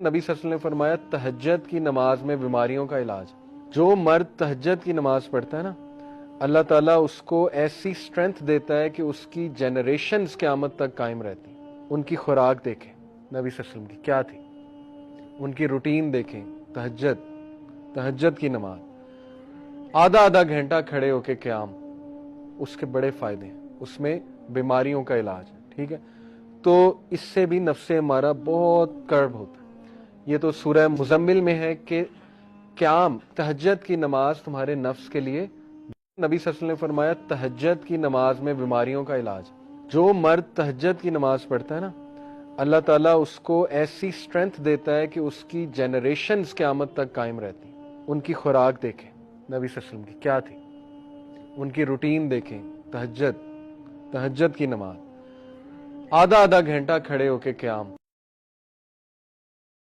नबी सल्लल्लाहु अलैहि वसल्लम ने फरमाया तहज्जुद की नमाज में बीमारियों का इलाज। जो मर्द तहज्जुद की नमाज पढ़ता है ना, अल्लाह ताला उसको ऐसी स्ट्रेंथ देता है कि उसकी जनरेशन्स क़यामत तक कायम रहती। उनकी खुराक देखें नबी सल्लल्लाहु अलैहि वसल्लम की क्या थी, उनकी रूटीन देखें। तहज्जुद की नमाज आधा आधा घंटा खड़े होके क़याम, उसके बड़े फ़ायदे हैं, उसमें बीमारियों का इलाज है। ठीक है, तो इससे भी नफ्से हमारा बहुत कर्ब होता है। ये तो सूरह मुज़म्मिल में है कि क़याम तहज्जुद की नमाज तुम्हारे नफ्स के लिए। नबी सल्लल्लाहु अलैहि वसल्लम ने फरमाया तहज्जुद की नमाज में बीमारियों का इलाज। जो मर्द तहज्जुद की नमाज पढ़ता है ना, अल्लाह ताला उसको ऐसी स्ट्रेंथ देता है कि उसकी जनरेशन्स क़यामत तक कायम रहती। उनकी खुराक देखें नबी सल्लल्लाहु अलैहि वसल्लम की क्या थी, उनकी रूटीन देखें। तहज्जुद की नमाज आधा आधा घंटा खड़े होके क़याम,